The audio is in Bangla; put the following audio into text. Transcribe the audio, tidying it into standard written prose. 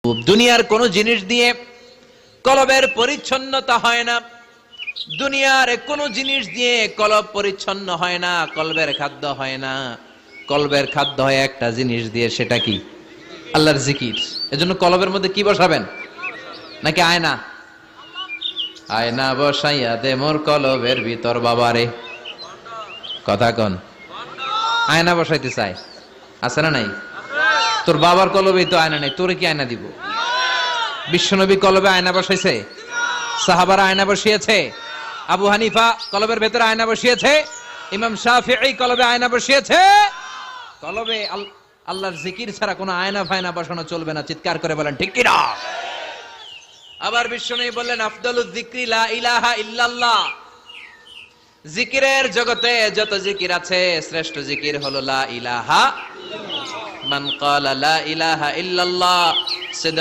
দুনিয়ার কোন জিনিস দিয়ে কলবের পরিচ্ছন্নতা হয় না। দুনিয়ার কোন জিনিস দিয়ে কলব পরিচ্ছন্ন হয় না, কলবের খাদ্য হয় না। কলবের খাদ্য হয় একটা জিনিস দিয়ে, সেটা কি? আল্লাহর জিকির। এজন্য কলবের মধ্যে কি বসাবেন? নাকি আয়না? আয়না বসাইয়া দে মোর কলবের ভিতর বাবারে। কথা কন। আয়না বসাইতে চাই, আছে না নাই? তোর বাবার কলবেই তো আয়না নেই, তোরে কি আয়না দিব? বিশ্বনবী কলবে আয়না বসাইছে? সাহাবারা আয়না বসিয়েছে? আবু হানিফা কলবের ভেতরে আয়না বসিয়েছে? ইমাম শাফিঈ কলবে আয়না বসিয়েছে? কলবে আল্লাহর জিকির ছাড়া কোনো আয়না ফায়না বসানো চলবে না। চিৎকার করে বলেন ঠিক কি না? আবার বিশ্বনবী বললেন, আফদালুজ যিকরি লা ইলাহা ইল্লাল্লাহ। জিকিরের জগতে যত জিকির আছে, শ্রেষ্ঠ জিকির হলো লা ইলাহা। মান ক্বালা লা ইলাহা ইল্লাল্লাহ